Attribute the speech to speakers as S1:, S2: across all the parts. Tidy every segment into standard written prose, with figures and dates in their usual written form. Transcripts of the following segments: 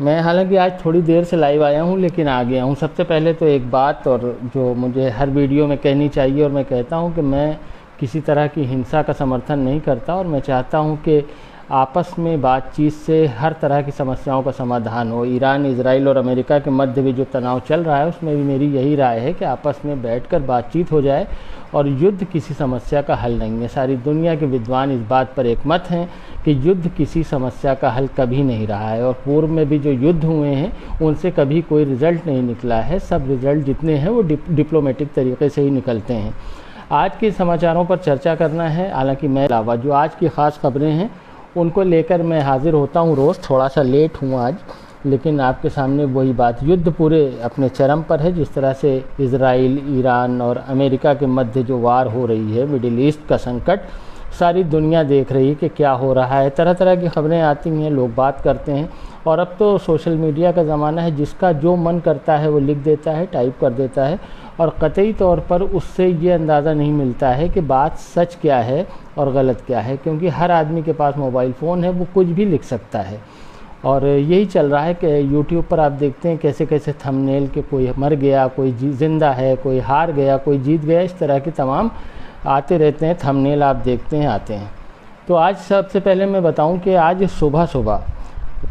S1: मैं हालांकि आज थोड़ी देर से लाइव आया हूं, लेकिन आ गया हूं। सबसे पहले तो एक बात और जो मुझे हर वीडियो में कहनी चाहिए, और मैं कहता हूं कि मैं किसी तरह की हिंसा का समर्थन नहीं करता, और मैं चाहता हूं कि आपस में बातचीत से हर तरह की समस्याओं का समाधान हो। ईरान, इजराइल और अमेरिका के मध्य भी जो तनाव चल रहा है, उसमें भी मेरी यही राय है कि आपस में बैठकर बातचीत हो जाए, और युद्ध किसी समस्या का हल नहीं है। सारी दुनिया के विद्वान इस बात पर एकमत हैं कि युद्ध किसी समस्या का हल कभी नहीं रहा है, और पूर्व में भी जो युद्ध हुए हैं उनसे कभी कोई रिज़ल्ट नहीं निकला है। सब रिज़ल्ट जितने हैं वो डिप्लोमेटिक तरीके से ही निकलते हैं। आज के समाचारों पर चर्चा करना है, हालांकि मैं अलावा जो आज की ख़ास खबरें हैं उनको लेकर मैं हाजिर होता हूं रोज़। थोड़ा सा लेट हूं आज, लेकिन आपके सामने वही बात, युद्ध पूरे अपने चरम पर है। जिस तरह से इजराइल, ईरान और अमेरिका के मध्य जो वार हो रही है, मिडिल ईस्ट का संकट, सारी दुनिया देख रही है कि क्या हो रहा है। तरह तरह की खबरें आती हैं, लोग बात करते हैं, और अब तो सोशल मीडिया का ज़माना है, जिसका जो मन करता है वो लिख देता है, टाइप कर देता है, और कतई तौर पर उससे ये अंदाज़ा नहीं मिलता है कि बात सच क्या है और गलत क्या है, क्योंकि हर आदमी के पास मोबाइल फ़ोन है, वो कुछ भी लिख सकता है। और यही चल रहा है कि यूट्यूब पर आप देखते हैं कैसे कैसे थंबनेल के कोई मर गया, कोई जिंदा है, कोई हार गया, कोई जीत गया, इस तरह के तमाम आते रहते हैं थंबनेल, आप देखते हैं आते हैं। तो आज सबसे पहले मैं बताऊं कि आज सुबह सुबह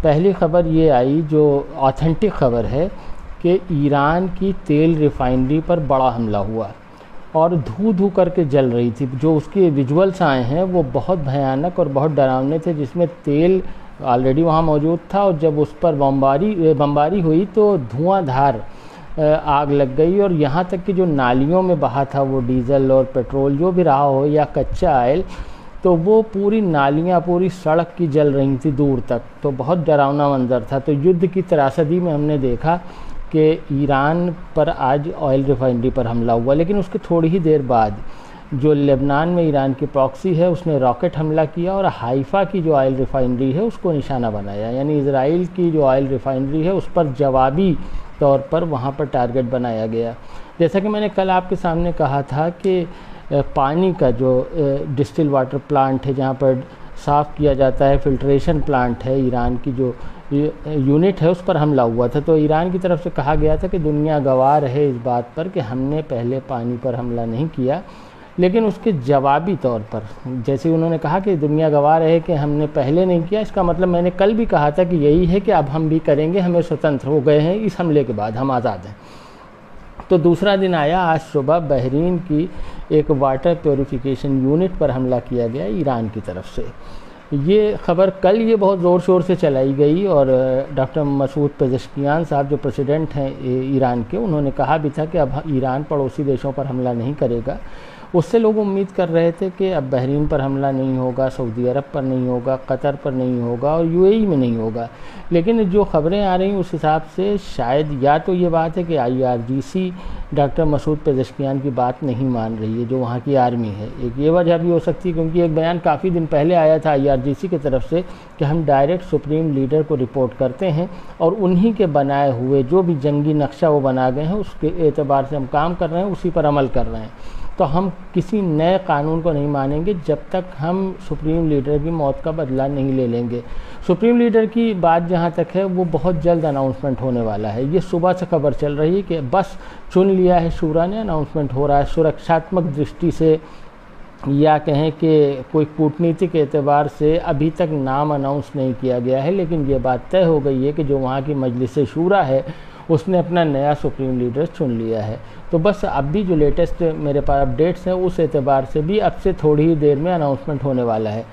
S1: पहली खबर ये आई, जो ऑथेंटिक खबर है, कि ईरान की तेल रिफाइनरी पर बड़ा हमला हुआ और धू धू करके जल रही थी। जो उसके विजुअल्स आए हैं वो बहुत भयानक और बहुत डरावने थे, जिसमें तेल ऑलरेडी वहाँ मौजूद था, और जब उस पर बमबारी हुई तो धुआंधार आग लग गई, और यहाँ तक कि जो नालियों में बहा था वो डीजल और पेट्रोल जो भी रहा हो या कच्चा ऑयल, तो वो पूरी नालियाँ, पूरी सड़क की जल रही थी दूर तक। तो बहुत डरावना मंजर था। तो युद्ध की त्रासदी में हमने देखा कि ईरान पर आज ऑयल रिफाइनरी पर हमला हुआ, लेकिन उसके थोड़ी ही देर बाद जो लेबनान में ईरान की प्रॉक्सी है उसने रॉकेट हमला किया और हाइफा की जो ऑयल रिफाइनरी है उसको निशाना बनाया। यानी इजराइल की जो ऑयल रिफाइनरी है उस पर जवाबी तौर पर वहाँ पर टारगेट बनाया गया। जैसा कि मैंने कल आपके सामने कहा था कि पानी का जो डिस्टिल वाटर प्लांट है, जहाँ पर साफ़ किया जाता है, फिल्ट्रेशन प्लांट है, ईरान की जो यूनिट है उस पर हमला हुआ था। तो ईरान की तरफ से कहा गया था कि दुनिया गवाह है इस बात पर कि हमने पहले पानी पर हमला नहीं किया, लेकिन उसके जवाबी तौर पर जैसे उन्होंने कहा कि दुनिया गवाह रहे कि हमने पहले नहीं किया, इसका मतलब मैंने कल भी कहा था कि यही है कि अब हम भी करेंगे, हमें स्वतंत्र हो गए हैं इस हमले के बाद, हम आज़ाद हैं। तो दूसरा दिन आया, आज सुबह बहरीन की एक वाटर प्योरीफिकेशन यूनिट पर हमला किया गया ईरान की तरफ से। ये खबर कल ये बहुत ज़ोर शोर से चलाई गई, और डॉक्टर मसूद पेज़ेश्कियान साहब जो प्रेसिडेंट हैं ईरान के, उन्होंने कहा भी था कि अब ईरान पड़ोसी देशों पर हमला नहीं करेगा। उससे लोग उम्मीद कर रहे थे कि अब बहरीन पर हमला नहीं होगा, सऊदी अरब पर नहीं होगा, कतर पर नहीं होगा और यूएई में नहीं होगा। लेकिन जो खबरें आ रही हैं उस हिसाब से शायद या तो ये बात है कि आईआरजीसी डॉक्टर मसूद पेज़ेश्कियान की बात नहीं मान रही है, जो वहाँ की आर्मी है। एक ये वजह भी हो सकती है, क्योंकि एक बयान काफ़ी दिन पहले आया था आईआरजीसी की तरफ से कि हम डायरेक्ट सुप्रीम लीडर को रिपोर्ट करते हैं, और उन्हीं के बनाए हुए जो भी जंगी नक्शा वो बना गए हैं उसके एतबार से हम काम कर रहे हैं, उसी पर अमल कर रहे हैं। तो हम किसी नए कानून को नहीं मानेंगे जब तक हम सुप्रीम लीडर की मौत का बदला नहीं ले लेंगे। सुप्रीम लीडर की बात जहाँ तक है वो बहुत जल्द अनाउंसमेंट होने वाला है। ये सुबह से खबर चल रही है कि बस चुन लिया है शूरा ने, अनाउंसमेंट हो रहा है। सुरक्षात्मक दृष्टि से या कहें कि कोई कूटनीतिक एतबार से अभी तक नाम अनाउंस नहीं किया गया है, लेकिन ये बात तय हो गई है कि जो वहाँ की मजलिस शूरा है उसने अपना नया सुप्रीम लीडर चुन लिया है। तो बस अब भी जो लेटेस्ट मेरे पास अपडेट्स हैं उस एतबार से भी अब से थोड़ी ही देर में अनाउंसमेंट होने वाला है।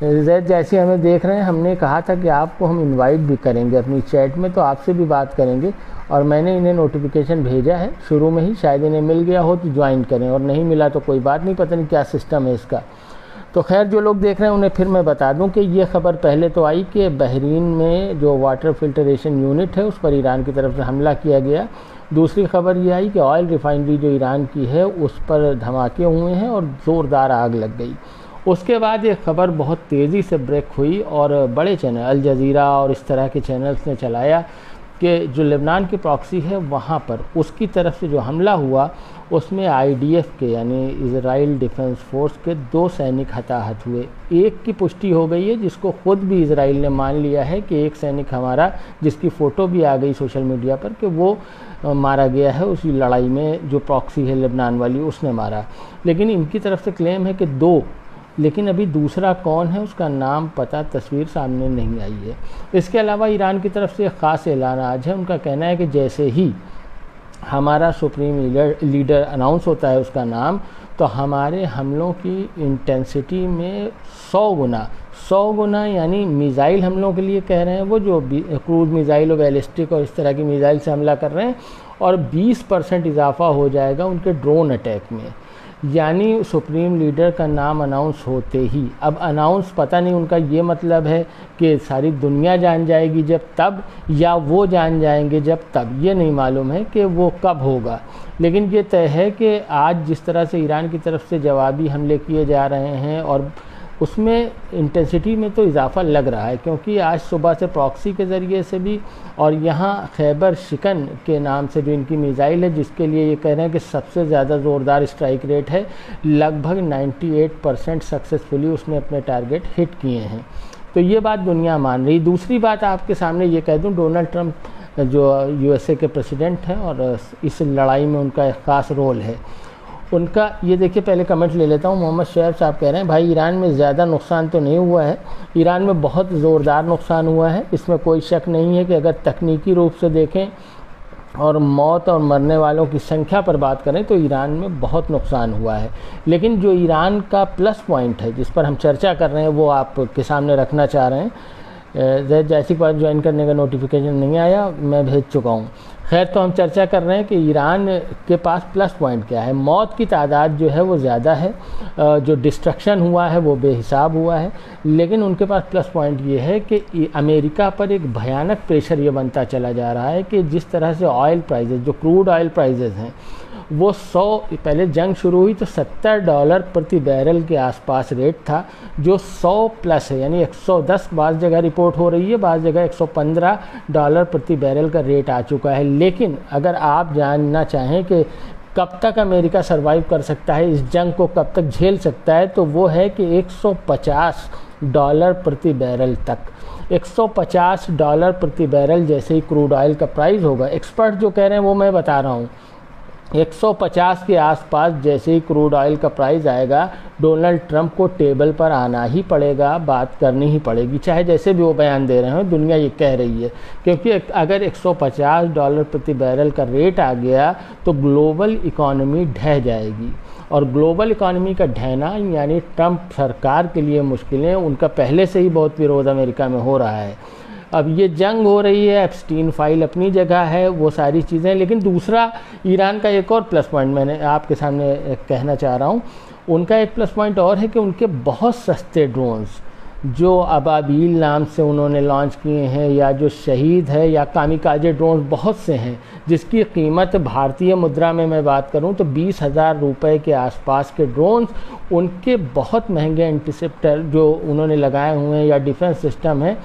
S1: जैद जैसे हमें देख रहे हैं, हमने कहा था कि आपको हम इनवाइट भी करेंगे अपनी चैट में, तो आपसे भी बात करेंगे, और मैंने इन्हें नोटिफिकेशन भेजा है शुरू में ही। शायद इन्हें मिल गया हो तो ज्वाइन करें, और नहीं मिला तो कोई बात नहीं, पता नहीं क्या सिस्टम है इसका। तो खैर, जो लोग देख रहे हैं उन्हें फिर मैं बता दूं कि ये खबर पहले तो आई कि बहरीन में जो वाटर फिल्टरेशन यूनिट है उस पर ईरान की तरफ से हमला किया गया। दूसरी खबर ये आई कि ऑयल रिफाइनरी जो ईरान की है उस पर धमाके हुए हैं और ज़ोरदार आग लग गई। उसके बाद ये खबर बहुत तेज़ी से ब्रेक हुई और बड़े चैनल, अल जज़ीरा और इस तरह के चैनल्स ने चलाया कि जो लेबनान की प्रॉक्सी है वहाँ पर उसकी तरफ से जो हमला हुआ उसमें आईडीएफ के यानी इजराइल डिफेंस फोर्स के 2 सैनिक हताहत हुए। एक की पुष्टि हो गई है जिसको खुद भी इजराइल ने मान लिया है कि एक सैनिक हमारा, जिसकी फ़ोटो भी आ गई सोशल मीडिया पर, कि वो मारा गया है उसी लड़ाई में, जो प्रॉक्सी है लेबनान वाली उसने मारा। लेकिन इनकी तरफ से क्लेम है कि 2, लेकिन अभी दूसरा कौन है उसका नाम पता तस्वीर सामने नहीं आई है। इसके अलावा ईरान की तरफ से एक ख़ास ऐलान आज है। उनका कहना है कि जैसे ही हमारा सुप्रीम लीडर अनाउंस होता है उसका नाम, तो हमारे हमलों की इंटेंसिटी में 100 गुना यानी मिज़ाइल हमलों के लिए कह रहे हैं वो, जो क्रूज मिज़ाइल और बैलिस्टिक और इस तरह की मिज़ाइल से हमला कर रहे हैं, और 20% इजाफा हो जाएगा उनके ड्रोन अटैक में। यानी सुप्रीम लीडर का नाम अनाउंस होते ही, अब अनाउंस पता नहीं उनका ये मतलब है कि सारी दुनिया जान जाएगी जब तब, या वो जान जाएंगे जब तब, ये नहीं मालूम है कि वो कब होगा। लेकिन ये तय है कि आज जिस तरह से ईरान की तरफ से जवाबी हमले किए जा रहे हैं और उसमें इंटेंसिटी में तो इजाफ़ा लग रहा है, क्योंकि आज सुबह से प्रॉक्सी के ज़रिए से भी, और यहाँ खैबर शिकन के नाम से जो इनकी मिज़ाइल है जिसके लिए ये कह रहे हैं कि सबसे ज़्यादा ज़ोरदार स्ट्राइक रेट है, लगभग 98% सक्सेसफुली उसने अपने टारगेट हिट किए हैं। तो ये बात दुनिया मान रही। दूसरी बात आपके सामने ये कह दूँ, डोनाल्ड ट्रंप जो यूएसए के प्रेसिडेंट हैं और इस लड़ाई में उनका एक ख़ास रोल है उनका, ये देखिए पहले कमेंट ले लेता हूँ। मोहम्मद शोएब साहब कह रहे हैं भाई ईरान में ज़्यादा नुकसान तो नहीं हुआ है, ईरान में बहुत ज़ोरदार नुकसान हुआ है, इसमें कोई शक नहीं है कि अगर तकनीकी रूप से देखें और मौत और मरने वालों की संख्या पर बात करें तो ईरान में बहुत नुकसान हुआ है। लेकिन जो ईरान का प्लस पॉइंट है जिस पर हम चर्चा कर रहे हैं वो आपके सामने रखना चाह रहे हैं। जैद जैसी पर ज्वाइन करने का नोटिफिकेशन नहीं आया, मैं भेज चुका हूँ। खैर, तो हम चर्चा कर रहे हैं कि ईरान के पास प्लस पॉइंट क्या है। मौत की तादाद जो है वो ज़्यादा है, जो डिस्ट्रक्शन हुआ है वो बेहिसाब हुआ है, लेकिन उनके पास प्लस पॉइंट ये है कि अमेरिका पर एक भयानक प्रेशर ये बनता चला जा रहा है कि जिस तरह से ऑयल प्राइजेज़, जो क्रूड ऑयल प्राइजेज़ हैं वो पहले जंग शुरू हुई तो $70 प्रति बैरल के आसपास रेट था, जो 100 प्लस है, यानी 110 बाज़ जगह रिपोर्ट हो रही है, बाज़ जगह $115 प्रति बैरल का रेट आ चुका है। लेकिन अगर आप जानना चाहें कि कब तक अमेरिका सर्वाइव कर सकता है, इस जंग को कब तक झेल सकता है, तो वो है कि $150 प्रति बैरल तक। $150 प्रति बैरल जैसे ही क्रूड ऑयल का प्राइस होगा, एक्सपर्ट जो कह रहे हैं वो मैं बता रहा हूँ, 150 के आसपास जैसे ही क्रूड ऑयल का प्राइस आएगा, डोनाल्ड ट्रंप को टेबल पर आना ही पड़ेगा, बात करनी ही पड़ेगी, चाहे जैसे भी वो बयान दे रहे हो, दुनिया ये कह रही है। क्योंकि अगर $150 प्रति बैरल का रेट आ गया तो ग्लोबल इकॉनमी ढह जाएगी, और ग्लोबल इकॉनमी का ढहना यानी ट्रंप सरकार के लिए मुश्किलें, उनका पहले से ही बहुत विरोध अमेरिका में हो रहा है। अब ये जंग हो रही है, एप्स्टीन फाइल अपनी जगह है, वो सारी चीज़ें। लेकिन दूसरा ईरान का एक और प्लस पॉइंट मैंने आपके सामने कहना चाह रहा हूँ, उनका एक प्लस पॉइंट और है कि उनके बहुत सस्ते ड्रोन्स जो अबाबील नाम से उन्होंने लॉन्च किए हैं, या जो शहीद है या कामिकाजे ड्रोन बहुत से हैं, जिसकी कीमत भारतीय मुद्रा में मैं बात करूं तो 20,000 रुपये के आसपास के ड्रोन्स, उनके बहुत महंगे इंटरसेप्टर जो उन्होंने लगाए हुए हैं या डिफेंस सिस्टम है,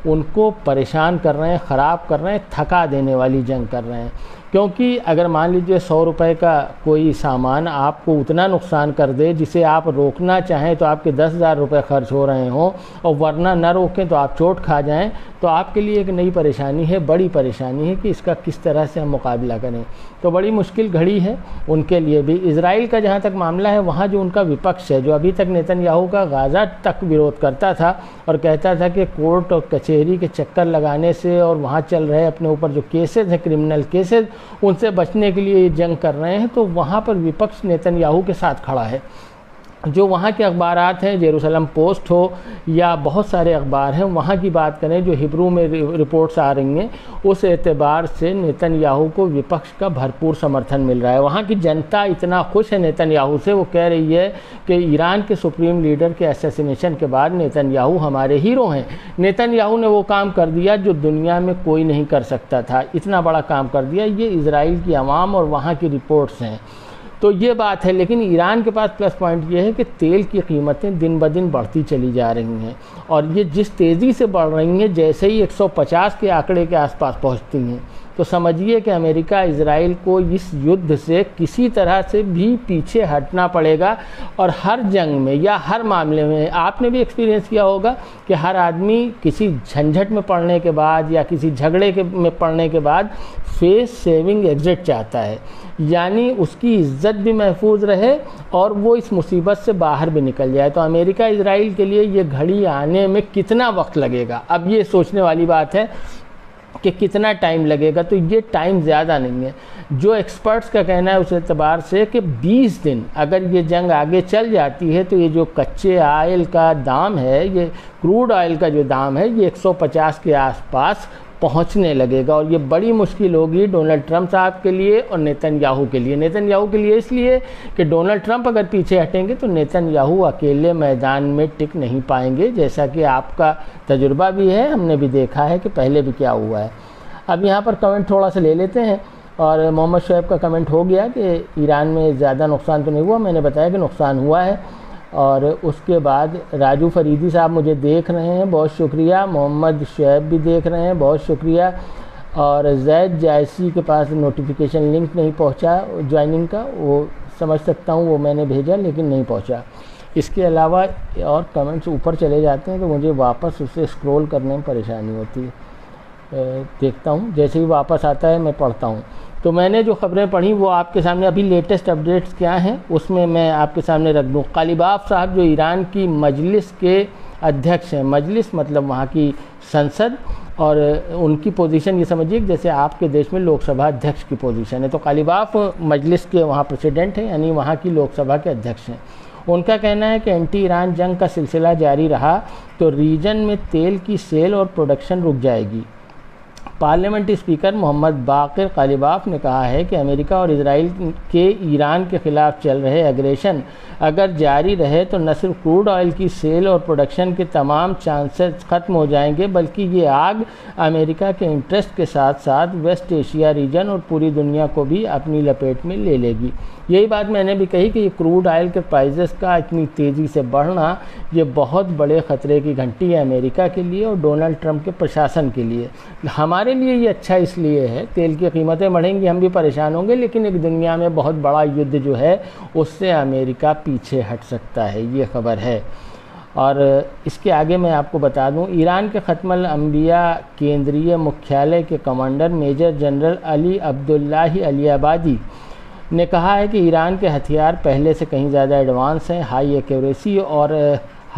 S1: उनको परेशान कर रहे हैं, ख़राब कर रहे हैं, थका देने वाली जंग कर रहे हैं। क्योंकि अगर मान लीजिए 100 रुपये का कोई सामान आपको उतना नुकसान कर दे जिसे आप रोकना चाहें तो आपके 10,000 रुपये खर्च हो रहे हों, और वरना न रोकें तो आप चोट खा जाएं, तो आपके लिए एक नई परेशानी है, बड़ी परेशानी है कि इसका किस तरह से हम मुकाबला करें। तो बड़ी मुश्किल घड़ी है उनके लिए भी। इजराइल का जहाँ तक मामला है, वहाँ जो उनका विपक्ष है, जो अभी तक नेतन्याहू का गाज़ा तक विरोध करता था और कहता था कि कोर्ट और कचहरी के चक्कर लगाने से और वहाँ चल रहे अपने ऊपर जो केसेस हैं, क्रिमिनल केसेस, उनसे बचने के लिए ये जंग कर रहे हैं, तो वहाँ पर विपक्ष नेतन्याहू के साथ खड़ा है। जो वहाँ के अखबारात हैं, जेरूसलम पोस्ट हो या बहुत सारे अखबार हैं, वहाँ की बात करें जो हिब्रू में रिपोर्ट्स आ रही हैं, उस एतबार से नेतन्याहू को विपक्ष का भरपूर समर्थन मिल रहा है। वहाँ की जनता इतना खुश है नेतन्याहू से, वो कह रही है कि ईरान के सुप्रीम लीडर के असैसिनेशन के बाद नेतन्याहू हमारे हीरो हैं। नेतन्याहू ने वो काम कर दिया जो दुनिया में कोई नहीं कर सकता था, इतना बड़ा काम कर दिया। ये इजराइल की आवाम और वहाँ की रिपोर्ट्स हैं। तो ये बात है। लेकिन ईरान के पास प्लस पॉइंट ये है कि तेल की कीमतें दिन ब दिन बढ़ती चली जा रही हैं, और ये जिस तेज़ी से बढ़ रही हैं, जैसे ही 150 के आंकड़े के आसपास पहुंचती हैं, तो समझिए कि अमेरिका इजराइल को इस युद्ध से किसी तरह से भी पीछे हटना पड़ेगा। और हर जंग में या हर मामले में आपने भी एक्सपीरियंस किया होगा कि हर आदमी किसी झंझट में पड़ने के बाद या किसी झगड़े में पड़ने के बाद फेस सेविंग एग्जिट चाहता है, यानी उसकी इज्जत भी महफूज रहे और वो इस मुसीबत से बाहर भी निकल जाए। तो अमेरिका इजराइल के लिए ये घड़ी आने में कितना वक्त लगेगा, अब ये सोचने वाली बात है कि कितना टाइम लगेगा। तो ये टाइम ज़्यादा नहीं है। जो एक्सपर्ट्स का कहना है उस एतबार से कि 20 दिन अगर ये जंग आगे चल जाती है तो ये जो कच्चे ऑयल का दाम है, ये क्रूड ऑयल का जो दाम है, ये 150 के आसपास पहुंचने लगेगा। और ये बड़ी मुश्किल होगी डोनाल्ड ट्रंप साहब के लिए और नेतन्याहू के लिए। नेतन्याहू के लिए इसलिए कि डोनाल्ड ट्रंप अगर पीछे हटेंगे तो नेतन्याहू अकेले मैदान में टिक नहीं पाएंगे, जैसा कि आपका तजुर्बा भी है, हमने भी देखा है कि पहले भी क्या हुआ है। अब यहाँ पर कमेंट थोड़ा सा ले लेते हैं। और मोहम्मद शुएब का कमेंट हो गया कि ईरान में ज़्यादा नुकसान तो नहीं हुआ, मैंने बताया कि नुकसान हुआ है। और उसके बाद राजू फरीदी साहब मुझे देख रहे हैं, बहुत शुक्रिया। मोहम्मद शुएब भी देख रहे हैं, बहुत शुक्रिया। और जैद जायसी के पास नोटिफिकेशन लिंक नहीं पहुंचा ज्वाइनिंग का, वो समझ सकता हूं, वो मैंने भेजा लेकिन नहीं पहुंचा। इसके अलावा और कमेंट्स ऊपर चले जाते हैं तो मुझे वापस उसे स्क्रॉल करने में परेशानी होती है। देखता हूं, जैसे ही वापस आता है मैं पढ़ता हूं। तो मैंने जो खबरें पढ़ी वो आपके सामने, अभी लेटेस्ट अपडेट्स क्या हैं उसमें मैं आपके सामने रख दूं। कालिबाफ साहब जो ईरान की मजलिस के अध्यक्ष हैं, मजलिस मतलब वहाँ की संसद, और उनकी पोजीशन ये समझिए कि जैसे आपके देश में लोकसभा अध्यक्ष की पोजीशन है, तो कालिबाफ मजलिस के वहाँ प्रेसिडेंट हैं, यानी वहाँ की लोकसभा के अध्यक्ष हैं। उनका कहना है कि एंटी ईरान जंग का सिलसिला जारी रहा तो रीजन में तेल की सेल और प्रोडक्शन रुक जाएगी। पार्लियामेंट स्पीकर मोहम्मद बाकिर कालिबाफ ने कहा है कि अमेरिका और इजराइल के ईरान के खिलाफ चल रहे एग्रेशन अगर जारी रहे तो न सिर्फ क्रूड ऑयल की सेल और प्रोडक्शन के तमाम चांसेस ख़त्म हो जाएंगे, बल्कि ये आग अमेरिका के इंटरेस्ट के साथ साथ वेस्ट एशिया रीजन और पूरी दुनिया को भी अपनी लपेट में ले लेगी। यही बात मैंने भी कही कि ये क्रूड ऑयल के प्राइसेस का इतनी तेज़ी से बढ़ना ये बहुत बड़े ख़तरे की घंटी है अमेरिका के लिए और डोनाल्ड ट्रंप के प्रशासन के लिए। हमारे लिए ये अच्छा इसलिए है, तेल की कीमतें बढ़ेंगी, हम भी परेशान होंगे, लेकिन एक दुनिया में बहुत बड़ा युद्ध जो है उससे अमेरिका पीछे हट सकता है, ये खबर है। और इसके आगे मैं आपको बता दूं, ईरान के ख़त्मुल अंबिया केंद्रीय मुख्यालय के commander major general Ali Abdullahi Aliabadi ने कहा है कि ईरान के हथियार पहले से कहीं ज़्यादा एडवांस हैं। हाई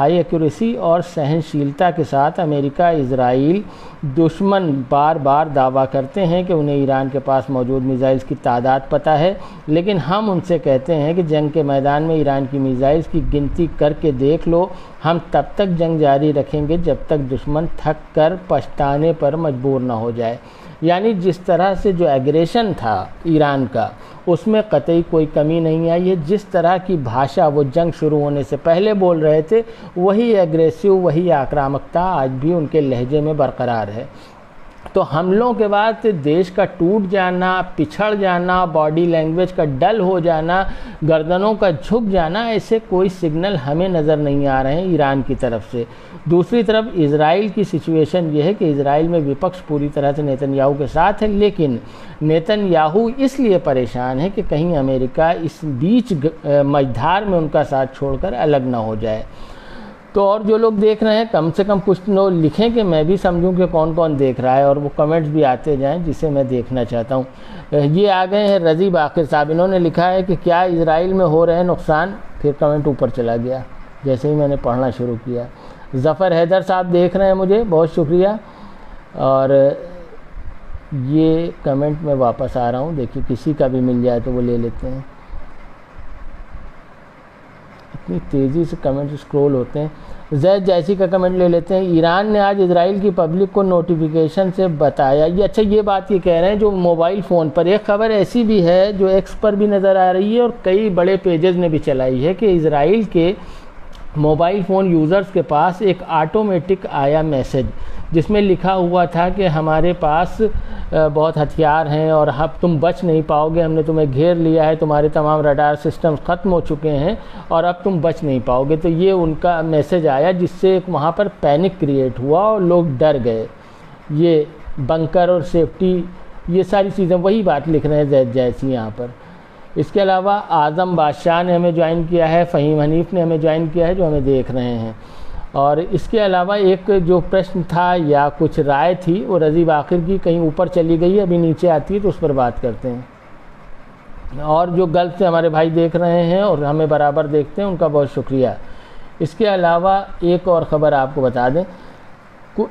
S1: एक्यूरेसी और सहनशीलता के साथ अमेरिका इजराइल दुश्मन बार बार दावा करते हैं कि उन्हें ईरान के पास मौजूद मिसाइल्स की तादाद पता है, लेकिन हम उनसे कहते हैं कि जंग के मैदान में ईरान की मिसाइल्स की गिनती करके देख लो। हम तब तक जंग जारी रखेंगे जब तक दुश्मन थक कर पछताने पर मजबूर न हो जाए। यानी जिस तरह से जो एग्रेशन था ईरान का, उसमें कतई कोई कमी नहीं आई है। जिस तरह की भाषा वो जंग शुरू होने से पहले बोल रहे थे, वही एग्रेसिव, वही आक्रामकता आज भी उनके लहजे में बरकरार है। तो हमलों के बाद देश का टूट जाना, पिछड़ जाना, बॉडी लैंग्वेज का डल हो जाना, गर्दनों का झुक जाना, ऐसे कोई सिग्नल हमें नज़र नहीं आ रहे हैं ईरान की तरफ से। दूसरी तरफ इजराइल की सिचुएशन ये है कि इजराइल में विपक्ष पूरी तरह से नेतन्याहू के साथ है, लेकिन नेतन्याहू इसलिए परेशान है कि कहीं अमेरिका इस बीच मझधार में उनका साथ छोड़कर अलग ना हो जाए। तो और जो लोग देख रहे हैं कम से कम कुछ लोग लिखें कि मैं भी समझूं कि कौन कौन देख रहा है, और वो कमेंट्स भी आते जाएं जिसे मैं देखना चाहता हूं। ये आ गए हैं रज़ी बाकिर साहब, इन्होंने लिखा है कि क्या इजराइल में हो रहे नुकसान, फिर कमेंट ऊपर चला गया जैसे ही मैंने पढ़ना शुरू किया। ज़फ़र हैदर साहब देख रहे हैं मुझे, बहुत शुक्रिया। और ये कमेंट में वापस आ रहा हूँ, देखिए किसी का भी मिल जाए तो वो ले लेते हैं। इतनी तेज़ी से कमेंट स्क्रॉल होते हैं। जैद जैसी का कमेंट ले लेते हैं। ईरान ने आज इजराइल की पब्लिक को नोटिफिकेशन से बताया, ये अच्छा ये बात ये कह रहे हैं जो मोबाइल फ़ोन पर। एक खबर ऐसी भी है जो एक्स पर भी नज़र आ रही है और कई बड़े पेजेस ने भी चलाई है कि इजराइल के मोबाइल फ़ोन यूज़र्स के पास एक ऑटोमेटिक आया मैसेज जिसमें लिखा हुआ था कि हमारे पास बहुत हथियार हैं और अब तुम बच नहीं पाओगे, हमने तुम्हें घेर लिया है, तुम्हारे तमाम रडार सिस्टम ख़त्म हो चुके हैं और अब तुम बच नहीं पाओगे। तो ये उनका मैसेज आया, जिससे एक वहाँ पर पैनिक क्रिएट हुआ और लोग डर गए। ये बंकर और सेफ्टी, ये सारी चीज़ें वही बात लिख रहे हैं जैद जैसी यहाँ पर। इसके अलावा आज़म बादशाह ने हमें ज्वाइन किया है, फ़हीम हनीफ़ ने हमें ज्वाइन किया है, जो हमें देख रहे हैं। और इसके अलावा एक जो प्रश्न था या कुछ राय थी वो रज़ी बाक़िर की कहीं ऊपर चली गई है, अभी नीचे आती है तो उस पर बात करते हैं। और जो गल्फ़ से हमारे भाई देख रहे हैं और हमें बराबर देखते हैं, उनका बहुत शुक्रिया। इसके अलावा एक और ख़बर आपको बता दें,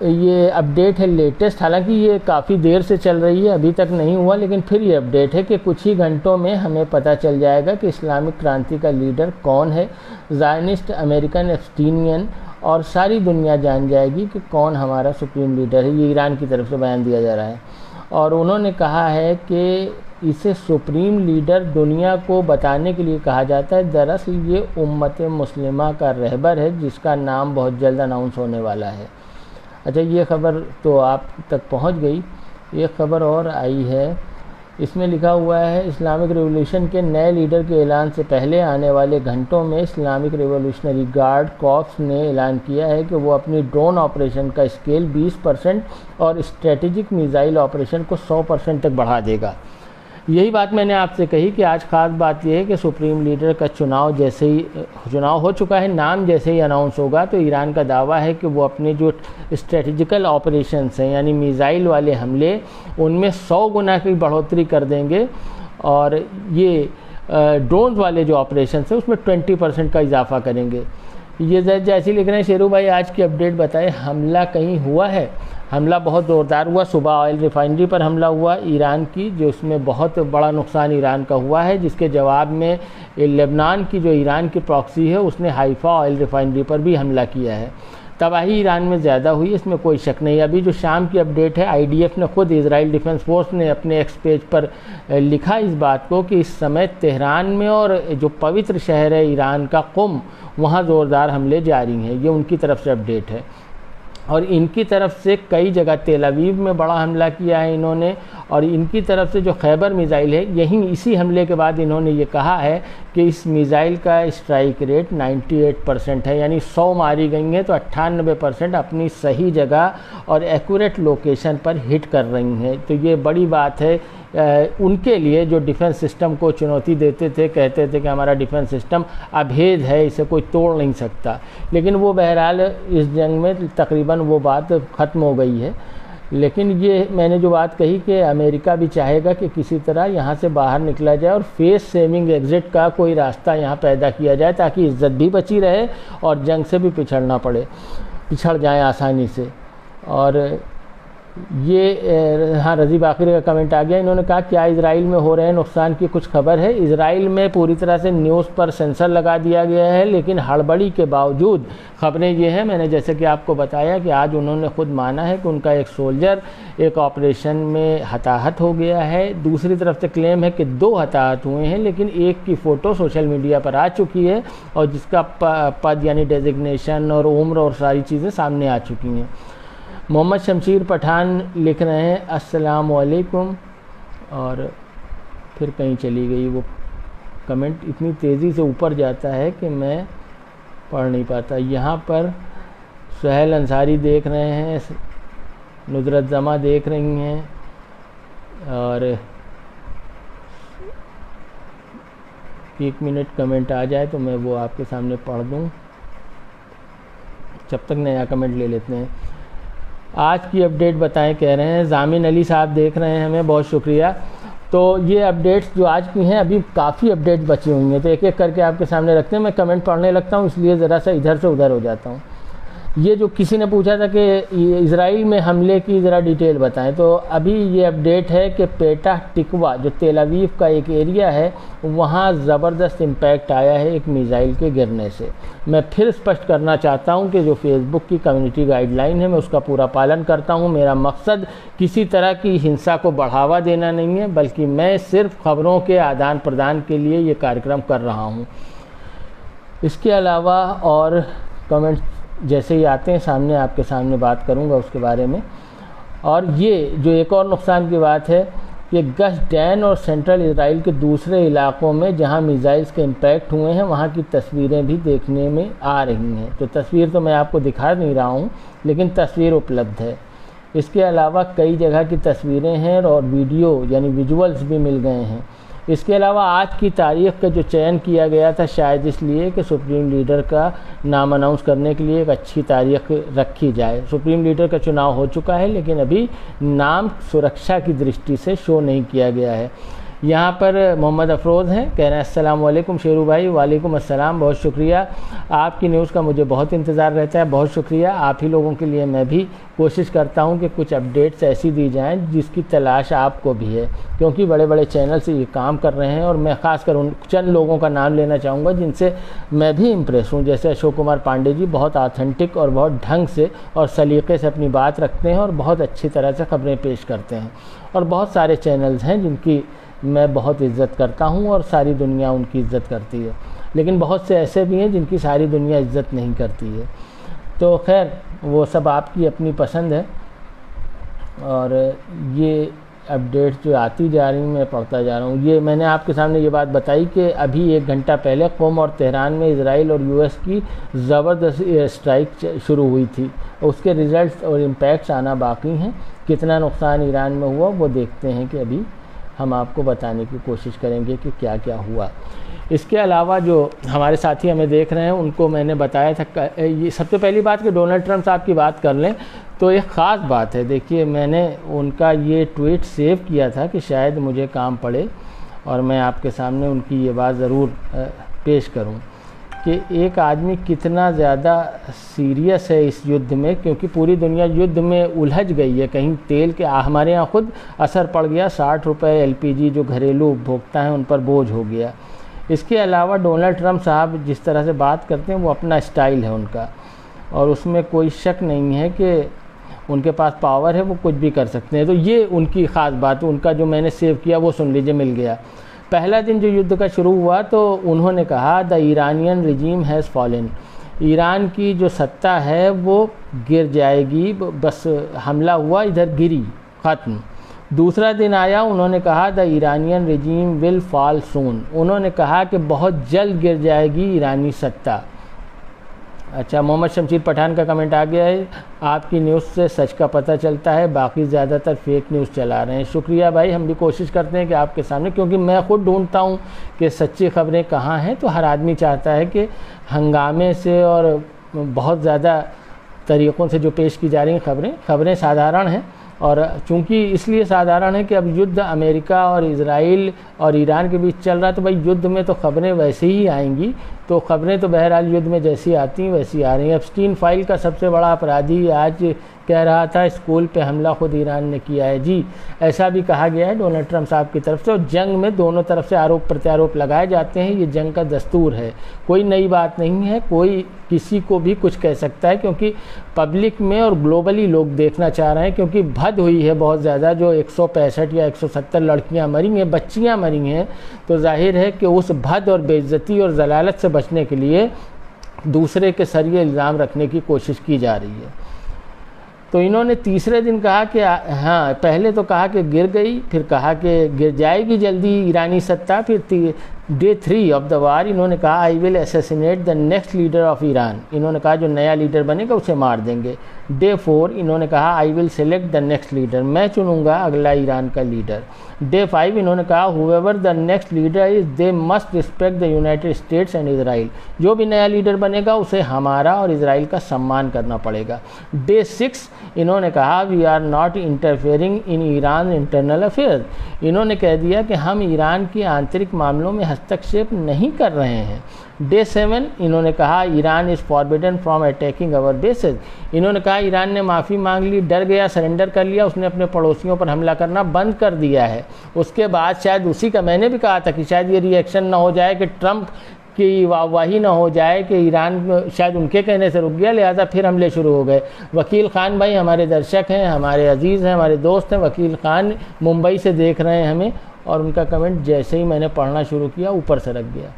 S1: ये अपडेट है लेटेस्ट, हालांकि ये काफ़ी देर से चल रही है, अभी तक नहीं हुआ, लेकिन फिर ये अपडेट है कि कुछ ही घंटों में हमें पता चल जाएगा कि इस्लामिक क्रांति का लीडर कौन है। ज़ायनिस्ट अमेरिकन एब्स्टीनियन और सारी दुनिया जान जाएगी कि कौन हमारा सुप्रीम लीडर है। ये ईरान की तरफ से बयान दिया जा रहा है और उन्होंने कहा है कि इसे सुप्रीम लीडर दुनिया को बताने के लिए कहा जाता है। दरअसल ये उम्मत मुस्लिमा का रहबर है, जिसका नाम बहुत जल्द अनाउंस होने वाला है। अच्छा, ये ख़बर तो आप तक पहुंच गई। एक ख़बर और आई है, इसमें लिखा हुआ है इस्लामिक रिवॉल्यूशन के नए लीडर के ऐलान से पहले आने वाले घंटों में इस्लामिक रिवॉल्यूशनरी गार्ड कॉर्प्स ने ऐलान किया है कि वो अपनी ड्रोन ऑपरेशन का स्केल 20% और स्ट्रेटेजिक मिसाइल ऑपरेशन को 100% तक बढ़ा देगा। यही बात मैंने आपसे कही कि आज ख़ास बात यह है कि सुप्रीम लीडर का चुनाव हो चुका है, नाम जैसे ही अनाउंस होगा तो ईरान का दावा है कि वो अपने जो स्ट्रेटजिकल ऑपरेशंस हैं, यानी मिसाइल वाले हमले, उनमें 100 गुना की बढ़ोतरी कर देंगे और ये ड्रोन वाले जो ऑपरेशन हैं उसमें 20% का इजाफा करेंगे। ये जैसे लिख रहे हैं शेरू भाई, आज की अपडेट बताएं, हमला कहीं हुआ है? हमला बहुत ज़ोरदार हुआ, सुबह ऑयल रिफाइनरी पर हमला हुआ ईरान की, जो उसमें बहुत बड़ा नुकसान ईरान का हुआ है, जिसके जवाब में लेबनान की जो ईरान की प्रॉक्सी है उसने हाइफा ऑयल रिफाइनरी पर भी हमला किया है। तबाही ईरान में ज़्यादा हुई, इसमें कोई शक नहीं। अभी जो शाम की अपडेट है, IDF ने खुद, इजराइल डिफेंस फोर्स ने अपने एक्स पेज पर लिखा इस बात को कि इस समय तेहरान में और जो पवित्र शहर है ईरान का कुम, वहाँ ज़ोरदार हमले जारी हैं। ये उनकी तरफ से अपडेट है। और इनकी तरफ से कई जगह, तेल अवीव में बड़ा हमला किया है इन्होंने, और इनकी तरफ से जो खैबर मिसाइल है, यही इसी हमले के बाद इन्होंने ये कहा है कि इस मिसाइल का स्ट्राइक रेट 98% है, यानी 100 मारी गई हैं तो 98% अपनी सही जगह और एक्यूरेट लोकेशन पर हिट कर रही हैं। तो ये बड़ी बात है उनके लिए जो डिफेंस सिस्टम को चुनौती देते थे, कहते थे कि हमारा डिफेंस सिस्टम अभेद है, इसे कोई तोड़ नहीं सकता। लेकिन वो बहरहाल इस जंग में तकरीबन वो बात ख़त्म हो गई है। लेकिन ये मैंने जो बात कही कि अमेरिका भी चाहेगा कि किसी तरह यहाँ से बाहर निकला जाए और फेस सेविंग एग्ज़िट का कोई रास्ता यहाँ पैदा किया जाए, ताकि इज़्ज़त भी बची रहे और जंग से भी पिछड़ जाएँ आसानी से। और ये हाँ, रज़ी बाक़िर का कमेंट आ गया। इन्होंने कहा क्या इजराइल में हो रहे नुकसान की कुछ खबर है? इजराइल में पूरी तरह से न्यूज़ पर सेंसर लगा दिया गया है, लेकिन हड़बड़ी के बावजूद खबरें ये हैं, मैंने जैसे कि आपको बताया कि आज उन्होंने खुद माना है कि उनका एक सोल्जर एक ऑपरेशन में हताहत हो गया है। दूसरी तरफ से क्लेम है कि 2 हताहत हुए हैं, लेकिन एक की फ़ोटो सोशल मीडिया पर आ चुकी है और जिसका पद यानी डेजिग्नेशन और उम्र और सारी चीज़ें सामने आ चुकी हैं। मोहम्मद शमशीर पठान लिख रहे हैं अस्सलाम वालेकुम, और फिर कहीं चली गई वो कमेंट, इतनी तेज़ी से ऊपर जाता है कि मैं पढ़ नहीं पाता। यहाँ पर सुहेल अंसारी देख रहे हैं, नुजरत जमा देख रही हैं, और 1 मिनट कमेंट आ जाए तो मैं वो आपके सामने पढ़ दूँ, जब तक नया कमेंट ले लेते हैं। आज की अपडेट बताएं कह रहे हैं, जामिन अली साहब देख रहे हैं हमें, बहुत शुक्रिया। तो ये अपडेट्स जो आज की हैं, अभी काफ़ी अपडेट बची हुई हैं, तो एक एक करके आपके सामने रखते हैं। मैं कमेंट पढ़ने लगता हूँ, इसलिए ज़रा सा इधर से उधर हो जाता हूँ। ये जो किसी ने पूछा था कि इजराइल में हमले की ज़रा डिटेल बताएं, तो अभी ये अपडेट है कि पेटाह टिकवा जो तेल अवीव का एक एरिया है, वहाँ ज़बरदस्त इम्पैक्ट आया है एक मिसाइल के गिरने से। मैं फिर स्पष्ट करना चाहता हूँ कि जो फेसबुक की कम्युनिटी गाइडलाइन है, मैं उसका पूरा पालन करता हूँ। मेरा मकसद किसी तरह की हिंसा को बढ़ावा देना नहीं है, बल्कि मैं सिर्फ खबरों के आदान प्रदान के लिए ये कार्यक्रम कर रहा हूँ। इसके अलावा और कमेंट्स जैसे ही आते हैं सामने, आपके सामने बात करूंगा उसके बारे में। और ये जो एक और नुकसान की बात है कि गश डैन और सेंट्रल इजराइल के दूसरे इलाकों में जहां मिसाइल्स के इम्पैक्ट हुए हैं वहां की तस्वीरें भी देखने में आ रही हैं। तो तस्वीर तो मैं आपको दिखा नहीं रहा हूं, लेकिन तस्वीर उपलब्ध है। इसके अलावा कई जगह की तस्वीरें हैं और वीडियो यानी विजुअल्स भी मिल गए हैं। इसके अलावा आज की तारीख का जो चयन किया गया था शायद इसलिए कि सुप्रीम लीडर का नाम अनाउंस करने के लिए एक अच्छी तारीख रखी जाए। सुप्रीम लीडर का चुनाव हो चुका है, लेकिन अभी नाम सुरक्षा की दृष्टि से शो नहीं किया गया है। यहाँ पर मोहम्मद अफरोज़ हैं, कह रहे हैं अस्सलाम वालेकुम शेरू भाई। वालेकुम अस्सलाम, बहुत शुक्रिया। आपकी न्यूज़ का मुझे बहुत इंतज़ार रहता है, बहुत शुक्रिया। आप ही लोगों के लिए मैं भी कोशिश करता हूँ कि कुछ अपडेट्स ऐसी दी जाएं जिसकी तलाश आपको भी है, क्योंकि बड़े बड़े चैनल से ये काम कर रहे हैं। और मैं ख़ासकर उन चंद लोगों का नाम लेना चाहूँगा जिनसे मैं भी इम्प्रेस हूँ, जैसे अशोक कुमार पांडे जी बहुत ऑथेंटिक और बहुत ढंग से और सलीक़े से अपनी बात रखते हैं और बहुत अच्छी तरह से ख़बरें पेश करते हैं। और बहुत सारे चैनल्स हैं जिनकी मैं बहुत इज़्ज़त करता हूँ और सारी दुनिया उनकी इज़्ज़त करती है, लेकिन बहुत से ऐसे भी हैं जिनकी सारी दुनिया इज़्ज़त नहीं करती है। तो खैर वो सब आपकी अपनी पसंद है। और ये अपडेट्स जो आती जा रही मैं पढ़ता जा रहा हूँ। ये मैंने आपके सामने ये बात बताई कि अभी 1 घंटा पहले क़ोम और तेहरान में इजराइल और यूएस की ज़बरदस्त एयर स्ट्राइक शुरू हुई थी। उसके रिज़ल्ट्स और इम्पैक्ट्स आना बाकी हैं। कितना नुकसान ईरान में हुआ वो देखते हैं कि अभी हम आपको बताने की कोशिश करेंगे कि क्या क्या हुआ। इसके अलावा जो हमारे साथी हमें देख रहे हैं उनको मैंने बताया था, ये सबसे पहली बात कि डोनाल्ड ट्रंप साहब की बात कर लें तो एक ख़ास बात है। देखिए मैंने उनका ये ट्वीट सेव किया था कि शायद मुझे काम पड़े और मैं आपके सामने उनकी ये बात ज़रूर पेश करूं कि एक आदमी कितना ज़्यादा सीरियस है इस युद्ध में, क्योंकि पूरी दुनिया युद्ध में उलझ गई है। कहीं तेल के हमारे यहाँ खुद असर पड़ गया, 60 रुपये LPG जो घरेलू उपभोक्ता हैं उन पर बोझ हो गया। इसके अलावा डोनाल्ड ट्रंप साहब जिस तरह से बात करते हैं वो अपना स्टाइल है उनका, और उसमें कोई शक नहीं है कि उनके पास पावर है, वो कुछ भी कर सकते हैं। तो ये उनकी ख़ास बात, उनका जो मैंने सेव किया वो सुन लीजिए, मिल गया। पहला दिन जो युद्ध का शुरू हुआ तो उन्होंने कहा the Iranian regime has fallen, Iran की जो सत्ता है वो गिर जाएगी, बस हमला हुआ इधर गिरी, ख़त्म। दूसरा दिन आया, उन्होंने कहा the Iranian regime will fall soon, उन्होंने कहा कि बहुत जल्द गिर जाएगी ईरानी सत्ता। अच्छा, मोहम्मद शमशीर पठान का कमेंट आ गया है, आपकी न्यूज़ से सच का पता चलता है, बाकी ज़्यादातर फेक न्यूज़ चला रहे हैं। शुक्रिया भाई, हम भी कोशिश करते हैं कि आपके सामने, क्योंकि मैं खुद ढूंढता हूं कि सच्ची खबरें कहां हैं। तो हर आदमी चाहता है कि हंगामे से और बहुत ज़्यादा तरीक़ों से जो पेश की जा रही खबरें साधारण हैं, और चूंकि इसलिए साधारण है कि अब युद्ध अमेरिका और इजराइल और ईरान के बीच चल रहा है, तो भाई युद्ध में तो ख़बरें वैसे ही आएंगी। तो ख़बरें तो बहरहाल युद्ध में जैसी आती हैं वैसी आ रही हैं। एप्स्टीन फाइल का सबसे बड़ा अपराधी आज कह रहा था स्कूल पे हमला खुद ईरान ने किया है। जी, ऐसा भी कहा गया है डोनाल्ड ट्रंप साहब की तरफ से। और जंग में दोनों तरफ से आरोप प्रत्यारोप लगाए जाते हैं, ये जंग का दस्तूर है, कोई नई बात नहीं है। कोई किसी को भी कुछ कह सकता है, क्योंकि पब्लिक में और ग्लोबली लोग देखना चाह रहे हैं, क्योंकि भद हुई है बहुत ज़्यादा। जो 165 या 170 लड़कियां मरी हैं, बच्चियां मरी हैं, तो जाहिर है कि उस भद और बेइज्जती और जलालत से बचने के लिए दूसरे के सर ये इल्ज़ाम रखने की कोशिश की जा रही है। तो इन्होंने तीसरे दिन कहा कि हाँ, पहले तो कहा कि गिर गई, फिर कहा कि गिर जाएगी जल्दी ईरानी सत्ता, फिर डे 3 ऑफ द वार इन्होंने कहा I will assassinate the next leader of Iran, इन्होंने कहा जो नया लीडर बनेगा उसे मार देंगे। डे 4 इन्होंने कहा I will select the next leader, मैं चुनूंगा अगला ईरान का लीडर। डे 5 इन्होंने कहा however the next leader is they must respect the United States and Israel, जो भी नया लीडर बनेगा उसे हमारा और इजराइल का सम्मान करना पड़ेगा। डे 6 इन्होंने कहा we are not interfering in Iran internal affair, इन्होंने कह दिया कि हम ईरान के आंतरिक मामलों में हस्तक्षेप नहीं कर रहे हैं। डे 7 इन्होंने कहा Iran is forbidden from attacking our bases, इन्होंने कहा ईरान ने माफ़ी मांग ली, डर गया, सरेंडर कर लिया, उसने अपने पड़ोसियों पर हमला करना बंद कर दिया है। उसके बाद शायद उसी का मैंने भी कहा था कि शायद ये रिएक्शन ना हो जाए कि ट्रंप की वाहवाही ना हो जाए कि ईरान शायद उनके कहने से रुक गया, लिहाजा फिर हमले शुरू हो गए। वकील ख़ान भाई हमारे दर्शक हैं, हमारे अजीज़ हैं, हमारे दोस्त हैं, वकील ख़ान मुंबई से देख रहे हैं हमें, और उनका कमेंट जैसे ही मैंने पढ़ना शुरू किया ऊपर से रख गया।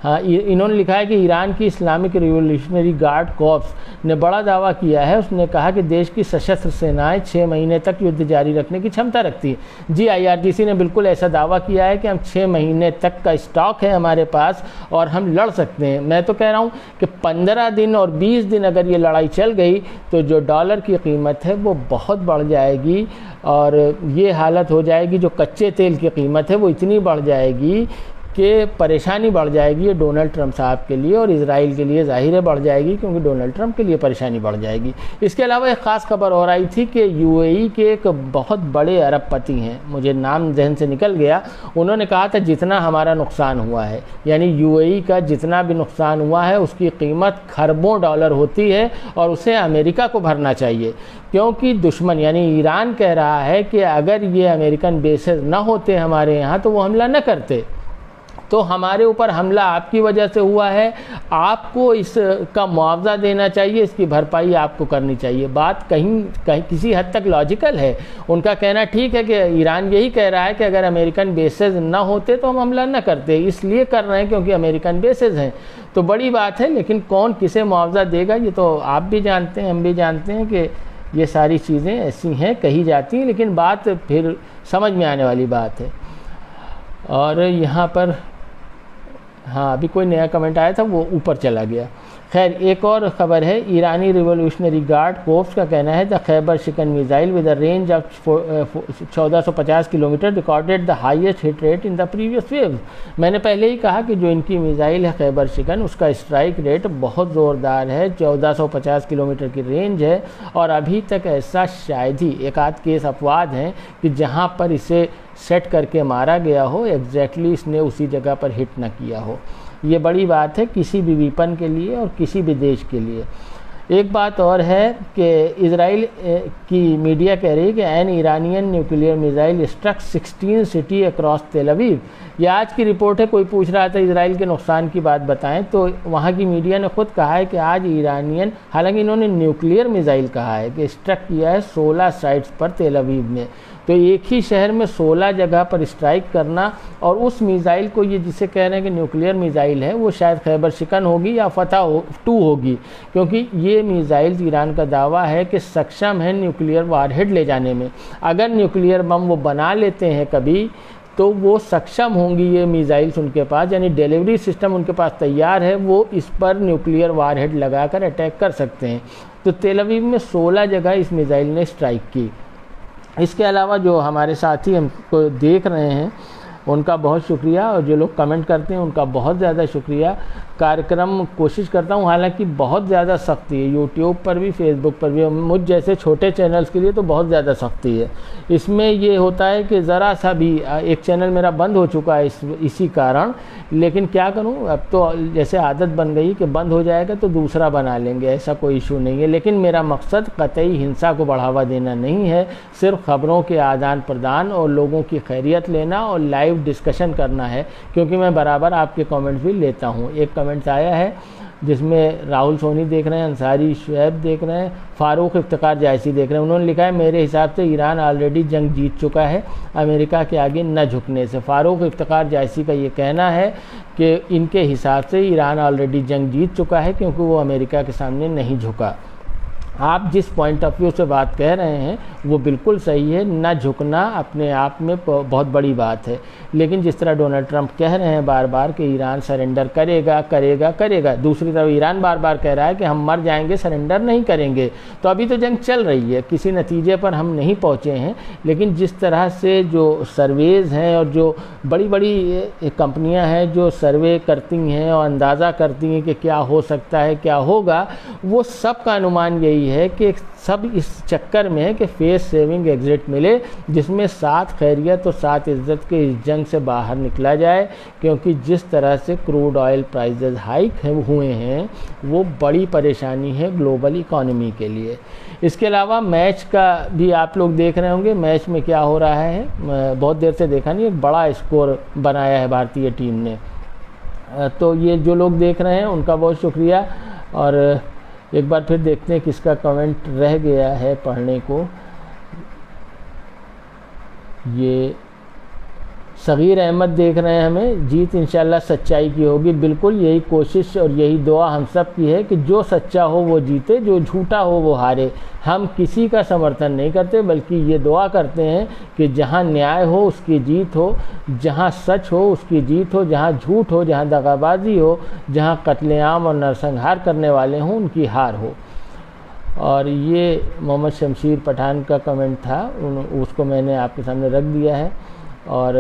S1: हाँ, इन्होंने लिखा है कि ईरान की इस्लामिक रिवॉल्यूशनरी गार्ड कॉर्प्स ने बड़ा दावा किया है। उसने कहा कि देश की सशस्त्र सेनाएं 6 महीने तक युद्ध जारी रखने की क्षमता रखती है। जी, IRGC ने बिल्कुल ऐसा दावा किया है कि हम 6 महीने तक का स्टॉक है हमारे पास और हम लड़ सकते हैं। मैं तो कह रहा हूँ कि 15 दिन और 20 दिन अगर ये लड़ाई चल गई तो जो डॉलर की कीमत है वो बहुत बढ़ जाएगी और ये हालत हो जाएगी, जो कच्चे तेल की कीमत है वो इतनी बढ़ जाएगी कि परेशानी बढ़ जाएगी। ये डोनाल्ड ट्रंप साहब के लिए और इजराइल के लिए ज़ाहिर है बढ़ जाएगी, क्योंकि डोनाल्ड ट्रंप के लिए परेशानी बढ़ जाएगी। इसके अलावा एक ख़ास खबर और आई थी कि UAE के एक बहुत बड़े अरबपति हैं, मुझे नाम जहन से निकल गया, उन्होंने कहा था जितना हमारा नुकसान हुआ है, यानी UAE का जितना भी नुकसान हुआ है उसकी कीमत खरबों डॉलर होती है और उसे अमेरिका को भरना चाहिए, क्योंकि दुश्मन यानी ईरान कह रहा है कि अगर ये अमेरिकन बेसेस न होते हमारे यहाँ तो वो हमला न करते। तो हमारे ऊपर हमला आपकी वजह से हुआ है, आपको इसका मुआवजा देना चाहिए, इसकी भरपाई आपको करनी चाहिए। बात कहीं किसी हद तक लॉजिकल है। उनका कहना ठीक है कि ईरान यही कह रहा है कि अगर अमेरिकन बेसेस ना होते तो हम हमला न करते, इसलिए कर रहे हैं क्योंकि अमेरिकन बेसेस हैं। तो बड़ी बात है, लेकिन कौन किसे मुआवजा देगा ये तो आप भी जानते हैं, हम भी जानते हैं कि ये सारी चीज़ें ऐसी हैं, कही जाती हैं, लेकिन बात फिर समझ में आने वाली बात है। और यहाँ पर हाँ, अभी कोई नया कमेंट आया था वो ऊपर चला गया। खैर, एक और ख़बर है, ईरानी रिवॉल्यूशनरी गार्ड कोर्प्स का कहना है द खैबर शिकन missile with a range of 1450 kilometre recorded the highest hit rate in the previous wave. मैंने पहले ही कहा कि जो इनकी मिसाइल है खैबर शिकन, उसका स्ट्राइक रेट बहुत ज़ोरदार है, 1450 किलोमीटर की रेंज है और अभी तक ऐसा शायद ही एक आध केस अपवाद हैं कि जहाँ पर इसे सेट करके मारा गया हो, एग्जैक्टली इसने उसी जगह पर हिट न किया हो। ये बड़ी बात है किसी भी विपन के लिए और किसी भी देश के लिए। एक बात और है कि इजराइल की मीडिया कह रही है कि an Iranian nuclear missile struck 16 city across Tel Aviv. ये आज की रिपोर्ट है। कोई पूछ रहा था इजराइल के नुकसान की बात बताएं, तो वहाँ की मीडिया ने खुद कहा है कि आज ईरानियन, हालांकि इन्होंने न्यूक्लियर मिसाइल कहा है, कि स्ट्रक किया है 16 साइट्स पर तेल अवीव में। तो एक ही शहर में 16 जगह पर स्ट्राइक करना, और उस मिसाइल को ये जिसे कह रहे हैं कि न्यूक्लियर मिसाइल है, वो शायद खैबर शिकन होगी या फतह 2 होगी, क्योंकि ये मिसाइल ईरान का दावा है कि सक्षम है न्यूक्लियर वारहेड ले जाने में। अगर न्यूक्लियर बम वो बना लेते हैं कभी तो वो सक्षम होंगी ये मिसाइल्स उनके पास, यानी डिलीवरी सिस्टम उनके पास तैयार है, वो इस पर न्यूक्लियर वारहेड लगाकर अटैक कर सकते हैं। तो तेल अवीव में 16 जगह इस मिसाइल ने स्ट्राइक की। इसके अलावा जो हमारे साथी हमको देख रहे हैं उनका बहुत शुक्रिया, और जो लोग कमेंट करते हैं उनका बहुत ज़्यादा शुक्रिया। कार्यक्रम कोशिश करता हूँ, हालांकि बहुत ज़्यादा सख्ती है यूट्यूब पर भी, फेसबुक पर भी, मुझ जैसे छोटे चैनल्स के लिए तो बहुत ज़्यादा सख्ती है। इसमें ये होता है कि ज़रा सा भी, एक चैनल मेरा बंद हो चुका है इसी कारण, लेकिन क्या करूँ, अब तो जैसे आदत बन गई कि बंद हो जाएगा तो दूसरा बना लेंगे, ऐसा कोई इशू नहीं है। लेकिन मेरा मकसद कतई हिंसा को बढ़ावा देना नहीं है, सिर्फ खबरों के आदान प्रदान और लोगों की खैरियत लेना और लाइव डिस्कशन करना है, क्योंकि मैं बराबर आपके कमेंट्स भी लेता हूँ। एक कमेंट्स आया है जिसमें राहुल सोनी देख रहे हैं, अंसारी शुएब देख रहे हैं, फारूक इफ्तिकार जायसी देख रहे हैं। उन्होंने लिखा है मेरे हिसाब से ईरान ऑलरेडी जंग जीत चुका है अमेरिका के आगे न झुकने से। फारूक इफ्तिकार जायसी का ये कहना है कि इनके हिसाब से ईरान ऑलरेडी जंग जीत चुका है, क्योंकि वो अमेरिका के सामने नहीं झुका। आप जिस पॉइंट ऑफ व्यू से बात कह रहे हैं वो बिल्कुल सही है, ना झुकना अपने आप में बहुत बड़ी बात है। लेकिन जिस तरह डोनाल्ड ट्रंप कह रहे हैं बार बार कि ईरान सरेंडर करेगा करेगा करेगा, दूसरी तरफ ईरान बार बार कह रहा है कि हम मर जाएंगे, सरेंडर नहीं करेंगे। तो अभी तो जंग चल रही है, किसी नतीजे पर हम नहीं पहुँचे हैं, लेकिन जिस तरह से जो सर्वेज़ हैं और जो बड़ी बड़ी कंपनियाँ हैं जो सर्वे करती हैं और अंदाज़ा करती हैं कि क्या हो सकता है क्या होगा, वो सब का अनुमान यही है कि सब इस चक्कर में है कि फेस सेविंग एग्जिट मिले, जिसमें साथ खैरियत और साथ इज्जत के इस जंग से बाहर निकला जाए। क्योंकि जिस तरह से क्रूड ऑयल प्राइसेस हाइक हुए हैं वो बड़ी परेशानी है ग्लोबल इकोनॉमी के लिए। इसके अलावा मैच का भी आप लोग देख रहे होंगे, मैच में क्या हो रहा है, बहुत देर से देखा नहीं, एक बड़ा स्कोर बनाया है भारतीय टीम ने। तो ये जो लोग देख रहे हैं उनका बहुत शुक्रिया। और एक बार फिर देखते हैं किसका कमेंट रह गया है पढ़ने को। ये सगीर अहमद देख रहे हैं हमें, जीत इंशाल्लाह सच्चाई की होगी। बिल्कुल यही कोशिश और यही दुआ हम सब की है कि जो सच्चा हो वो जीते, जो झूठा हो वो हारे। हम किसी का समर्थन नहीं करते, बल्कि ये दुआ करते हैं कि जहाँ न्याय हो उसकी जीत हो, जहाँ सच हो उसकी जीत हो, जहाँ झूठ हो, जहाँ दगाबाजी हो, जहाँ कत्लेआम और नरसंहार करने वाले हों उनकी हार हो। और ये मोहम्मद शमशीर पठान का कमेंट था, उसको मैंने आपके सामने रख दिया है। और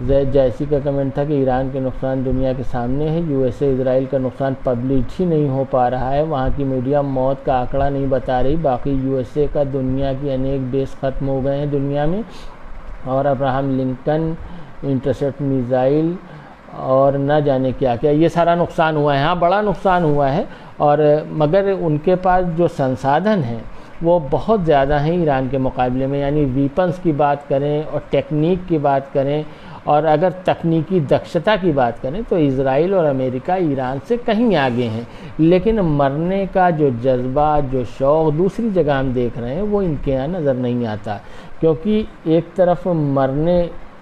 S1: जैद जैसी का कमेंट था कि ईरान के नुकसान दुनिया के सामने है, यूएसए इजराइल का नुकसान पब्लिश ही नहीं हो पा रहा है, वहाँ की मीडिया मौत का आंकड़ा नहीं बता रही, बाकी यूएसए का दुनिया की अनेक बेस ख़त्म हो गए हैं दुनिया में। और अब्राहम लिंकन इंटरसेप्ट मिसाइल और न जाने क्या क्या, ये सारा नुकसान हुआ है। हाँ, बड़ा नुकसान हुआ है, और मगर उनके पास जो संसाधन हैं वो बहुत ज़्यादा हैं ईरान के मुकाबले में। यानी वीपन्स की बात करें और टेक्निक की बात करें, और अगर तकनीकी दक्षता की बात करें तो इज़राइल और अमेरिका ईरान से कहीं आगे हैं। लेकिन मरने का जो जज्बा, जो शौक़ दूसरी जगह हम देख रहे हैं वो इनके यहाँ नज़र नहीं आता। क्योंकि एक तरफ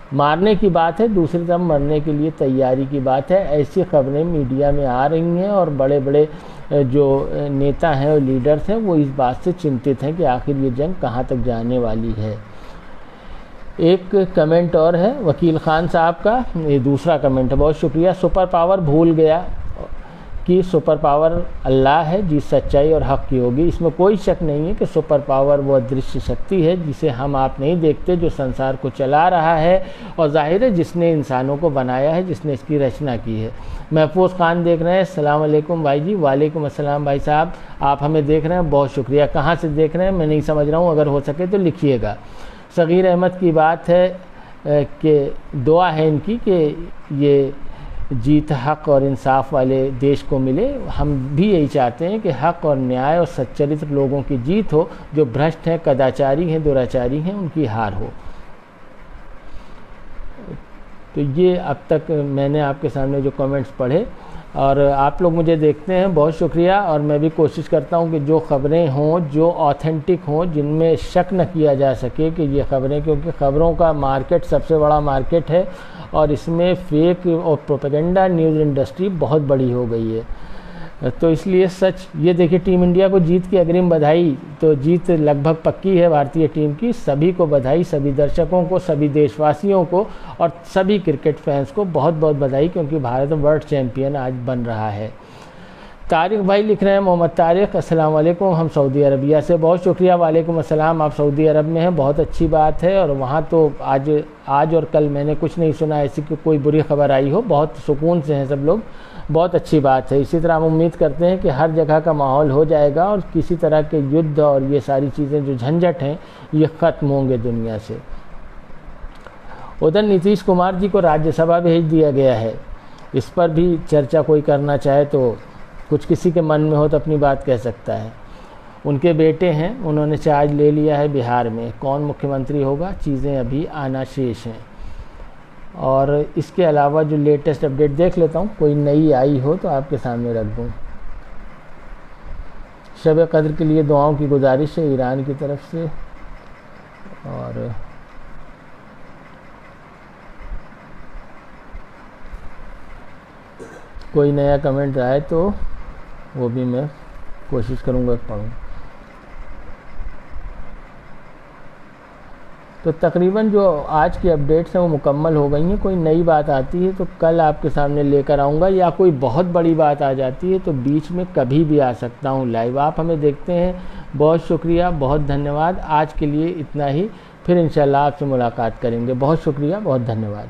S1: मारने की बात है, दूसरी तरफ मरने के लिए तैयारी की बात है। ऐसी खबरें मीडिया में आ रही हैं, और बड़े बड़े जो नेता हैं और लीडर्स हैं वो इस बात से चिंतित हैं कि आखिर ये जंग कहाँ तक जाने वाली है। एक कमेंट और है वकील ख़ान साहब का, ये दूसरा कमेंट है, बहुत शुक्रिया। सुपर पावर भूल गया कि सुपर पावर अल्लाह है, जीत सच्चाई और हक़ की होगी। इसमें कोई शक नहीं है कि सुपर पावर वो अदृश्य शक्ति है जिसे हम आप नहीं देखते, जो संसार को चला रहा है, और ज़ाहिर है जिसने इंसानों को बनाया है, जिसने इसकी रचना की है। महफूज खान देख रहे हैं, अस्सलाम वालेकुम भाई जी। वालेकुम अस्सलाम भाई साहब, आप हमें देख रहे हैं, बहुत शुक्रिया। कहाँ से देख रहे हैं मैं नहीं समझ रहा हूँ, अगर हो सके तो लिखिएगा। सगीर अहमद की बात है कि दुआ है इनकी कि ये जीत हक़ और इंसाफ वाले देश को मिले। हम भी यही चाहते हैं कि हक़ और न्याय और सच्चरित्र लोगों की जीत हो, जो भ्रष्ट हैं, कदाचारी हैं, दुराचारी हैं, उनकी हार हो। तो ये अब तक मैंने आपके सामने जो कमेंट्स पढ़े, और आप लोग मुझे देखते हैं, बहुत शुक्रिया। और मैं भी कोशिश करता हूं कि जो ख़बरें हों, जो ऑथेंटिक हों, जिनमें शक न किया जा सके कि ये ख़बरें, क्योंकि ख़बरों का मार्केट सबसे बड़ा मार्केट है, और इसमें फेक और प्रोपेगेंडा न्यूज़ इंडस्ट्री बहुत बड़ी हो गई है। तो इसलिए सच, ये देखिए टीम इंडिया को जीत की अग्रिम बधाई। तो जीत लगभग पक्की है भारतीय टीम की, सभी को बधाई, सभी दर्शकों को, सभी देशवासियों को और सभी क्रिकेट फैंस को बहुत बहुत बधाई, क्योंकि भारत वर्ल्ड चैम्पियन आज बन रहा है। तारिक भाई लिख रहे हैं, मोहम्मद तारिक, अस्सलाम वालेकुम, हम सऊदी अरबिया से। बहुत शुक्रिया, वालेकुम अस्सलाम। आप सऊदी अरब में हैं, बहुत अच्छी बात है। और वहाँ तो आज और कल मैंने कुछ नहीं सुना ऐसी कि कोई बुरी खबर आई हो, बहुत सुकून से हैं सब लोग, बहुत अच्छी बात है। इसी तरह हम उम्मीद करते हैं कि हर जगह का माहौल हो जाएगा, और किसी तरह के युद्ध और ये सारी चीज़ें जो झंझट हैं ये ख़त्म होंगे दुनिया से। उधर नीतीश कुमार जी को राज्यसभा भेज दिया गया है, इस पर भी चर्चा कोई करना चाहे तो कुछ किसी के मन में हो तो अपनी बात कह सकता है। उनके बेटे हैं, उन्होंने चार्ज ले लिया है बिहार में, कौन मुख्यमंत्री होगा, चीज़ें अभी आना शेष हैं। और इसके अलावा जो लेटेस्ट अपडेट देख लेता हूँ, कोई नई आई हो तो आपके सामने रख दूँ। शब कद्र के लिए दुआओं की गुजारिश है ईरान की तरफ से। और कोई नया कमेंट आए तो वो भी मैं कोशिश करूँगा पढ़ूँ। तो तकरीबन जो आज की अपडेट्स हैं वो मुकम्मल हो गई हैं। कोई नई बात आती है तो कल आपके सामने लेकर आऊँगा, या कोई बहुत बड़ी बात आ जाती है तो बीच में कभी भी आ सकता हूँ लाइव। आप हमें देखते हैं, बहुत शुक्रिया, बहुत धन्यवाद। आज के लिए इतना ही, फिर इंशाल्लाह आपसे मुलाकात करेंगे। बहुत शुक्रिया, बहुत धन्यवाद।